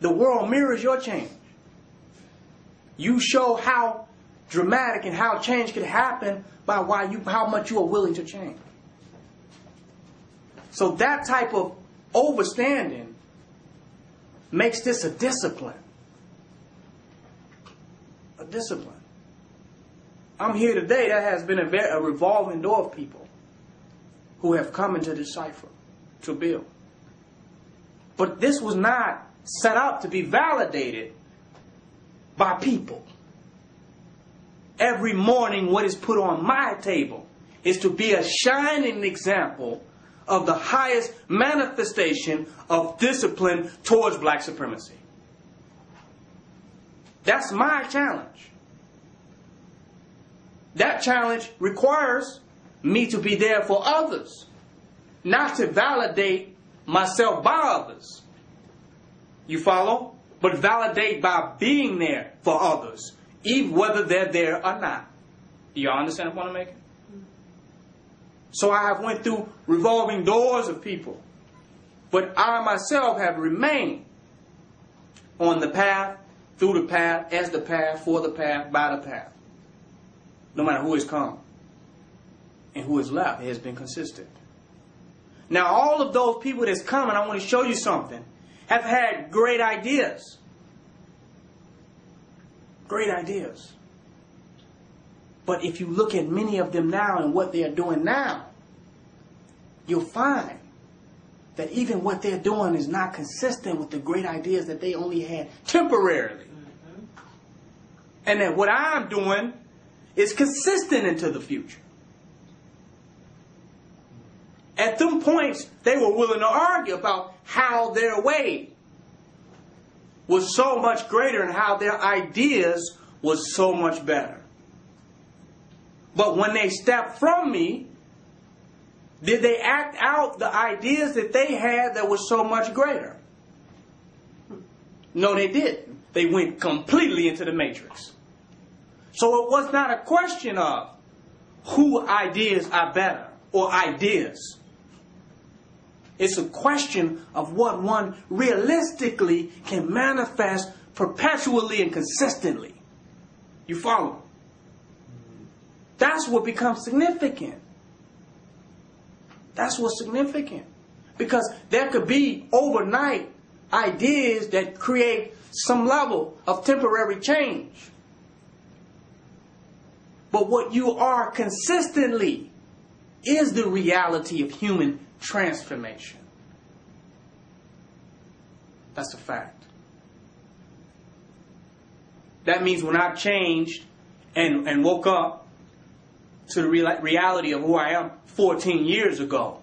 the world mirrors your change. You show how dramatic and how change could happen by how much you are willing to change. So that type of overstanding makes this a discipline. A discipline. I'm here today. That has been a revolving door of people who have come into this cipher to build. But this was not set up to be validated by people. Every morning what is put on my table is to be a shining example of the highest manifestation of discipline towards black supremacy. That's my challenge. That challenge requires me to be there for others, not to validate myself by others. You follow? But validate by being there for others, even whether they're there or not. Do y'all understand the point I'm making? So I have went through revolving doors of people, but I myself have remained on the path, through the path, as the path, for the path, by the path. No matter who has come and who has left, it has been consistent. Now all of those people that's come, and I want to show you something, have had great ideas. Great ideas. But if you look at many of them now and what they are doing now, you'll find that even what they're doing is not consistent with the great ideas that they only had temporarily. And that what I'm doing is consistent into the future. At them points, they were willing to argue about how their way was so much greater and how their ideas was so much better. But when they stepped from me, did they act out the ideas that they had that were so much greater? No, they didn't. They went completely into the matrix. So it was not a question of who ideas are better or ideas. It's a question of what one realistically can manifest perpetually and consistently. You follow? That's what becomes significant. That's what's significant. Because there could be overnight ideas that create some level of temporary change. But what you are consistently is the reality of human transformation. That's a fact. That means when I changed and woke up to the reality of who I am 14 years ago,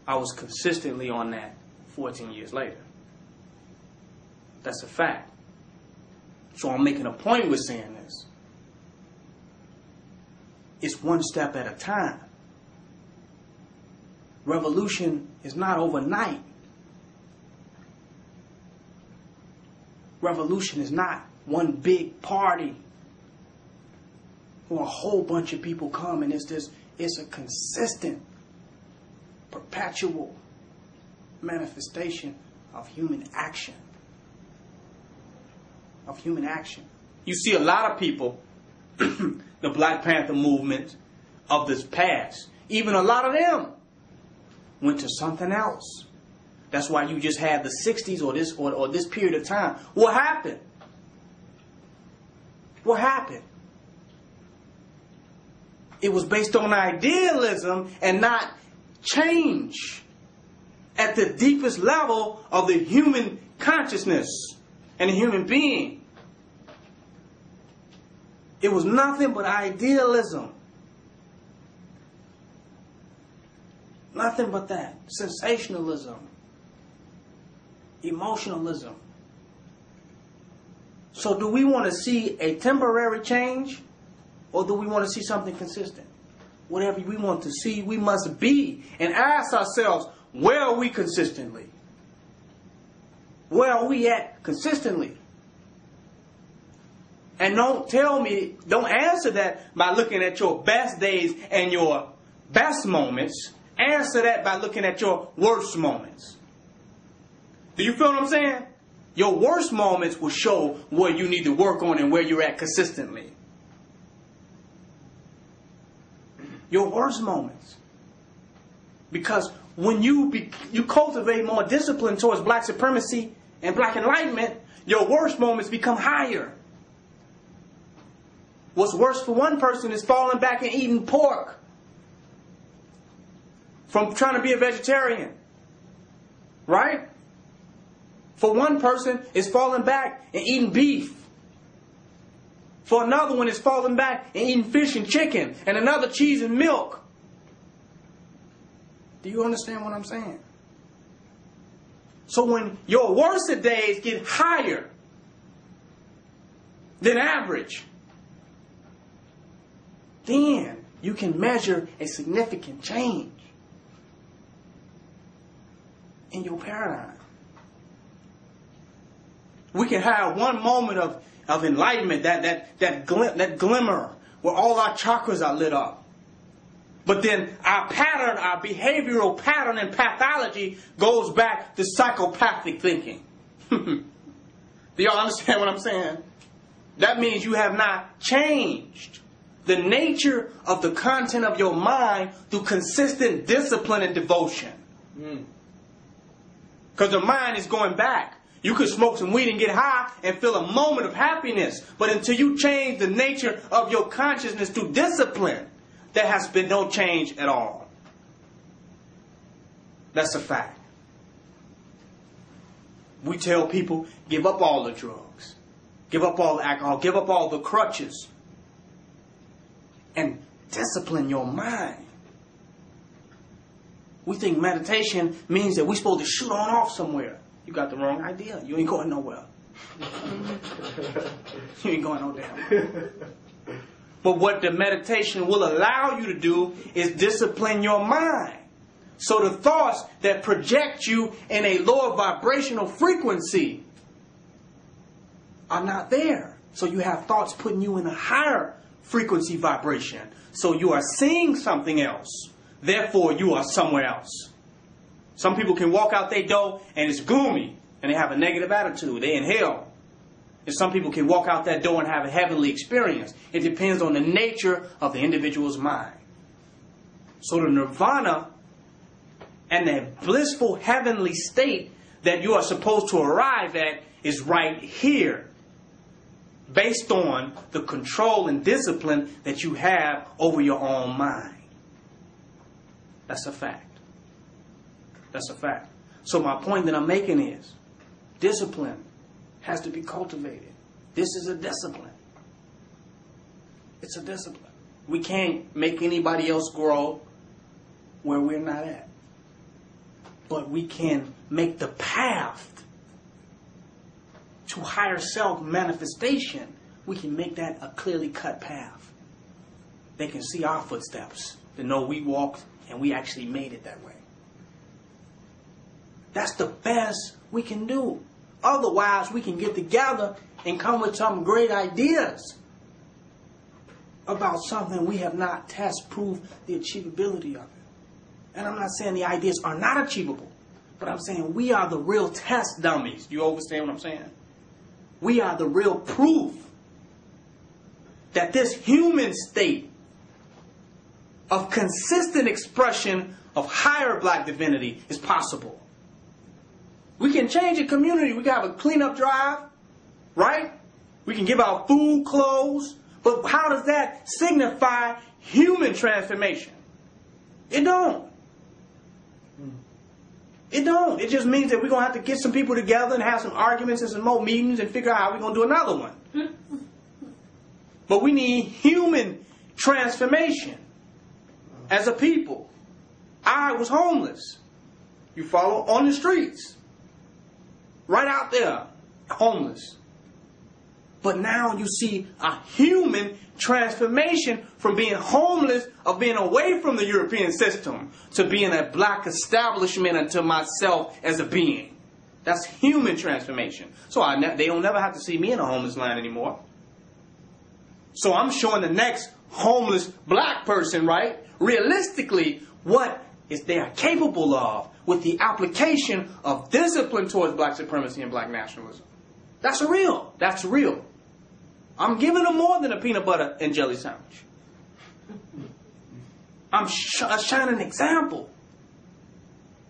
I was consistently on that 14 years later. That's a fact. So I'm making a point with saying this. It's one step at a time. Revolution is not overnight. Revolution is not one big party where a whole bunch of people come and it's a consistent, perpetual manifestation of human action. Of human action. You see a lot of people, the Black Panther movement of this past, even a lot of them went to something else. That's why you just had the 60s or this period of time. What happened? What happened? It was based on idealism and not change at the deepest level of the human consciousness and the human being. It was nothing but idealism. Nothing but that. Sensationalism. Emotionalism. So do we want to see a temporary change, or do we want to see something consistent? Whatever we want to see, we must be and ask ourselves, where are we consistently? Where are we at consistently? And don't answer that by looking at your best days and your best moments. Answer that by looking at your worst moments. Do you feel what I'm saying? Your worst moments will show where you need to work on and where you're at consistently. Your worst moments. Because when you cultivate more discipline towards black supremacy and black enlightenment, your worst moments become higher. What's worse for one person is falling back and eating pork from trying to be a vegetarian. Right? For one person, it's falling back and eating beef. For another one, it's falling back and eating fish and chicken. And another, cheese and milk. Do you understand what I'm saying? So when your worst days get higher than average, then you can measure a significant change in your paradigm. We can have one moment of enlightenment, that glimmer where all our chakras are lit up. But then our pattern, our behavioral pattern and pathology goes back to psychopathic thinking. Do y'all understand what I'm saying? That means you have not changed the nature of the content of your mind through consistent discipline and devotion. Because the mind is going back. You could smoke some weed and get high and feel a moment of happiness. But until you change the nature of your consciousness through discipline, there has been no change at all. That's a fact. We tell people, give up all the drugs. Give up all the alcohol. Give up all the crutches. And discipline your mind. We think meditation means that we're supposed to shoot on off somewhere. You got the wrong idea. You ain't going nowhere. You ain't going no damn. But what the meditation will allow you to do is discipline your mind. So the thoughts that project you in a lower vibrational frequency are not there. So you have thoughts putting you in a higher frequency vibration. So you are seeing something else. Therefore, you are somewhere else. Some people can walk out their door and it's gloomy and they have a negative attitude. They're in hell. And some people can walk out that door and have a heavenly experience. It depends on the nature of the individual's mind. So the nirvana and the blissful heavenly state that you are supposed to arrive at is right here. Based on the control and discipline that you have over your own mind. That's a fact. That's a fact. So my point that I'm making is, discipline has to be cultivated. This is a discipline. It's a discipline. We can't make anybody else grow where we're not at. But we can make the path to higher self manifestation. We can make that a clearly cut path. They can see our footsteps. They know we walked and we actually made it that way. That's the best we can do. Otherwise, we can get together and come with some great ideas about something we have not test-proved the achievability of it. And I'm not saying the ideas are not achievable, but I'm saying we are the real test dummies. You understand what I'm saying? We are the real proof that this human state of consistent expression of higher black divinity is possible. We can change a community. We can have a cleanup drive, right? We can give out food, clothes. But how does that signify human transformation? It don't. It don't. It just means that we're going to have to get some people together and have some arguments and some more meetings and figure out how we're going to do another one. But we need human transformation as a people. I was homeless. You follow? On the streets. Right out there. Homeless. But now you see a human transformation from being homeless or being away from the European system to being a black establishment unto myself as a being. That's human transformation. So they don't never have to see me in a homeless line anymore. So I'm showing the next homeless black person, right, realistically what is they are capable of with the application of discipline towards black supremacy and black nationalism. That's real. That's real. I'm giving them more than a peanut butter and jelly sandwich. I'm shining an example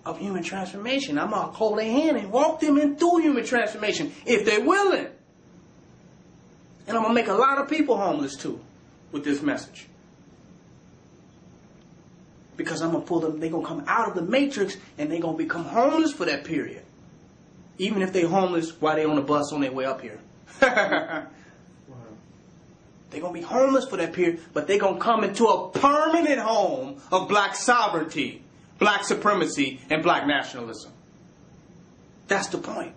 of human transformation. I'm going to hold their hand and walk them into human transformation if they're willing. And I'm going to make a lot of people homeless too with this message. Because I'm going to pull them, they're going to come out of the matrix and they're going to become homeless for that period. Even if they're homeless while they're on the bus on their way up here. They're going to be homeless for that period, but they're going to come into a permanent home of black sovereignty, black supremacy, and black nationalism. That's the point.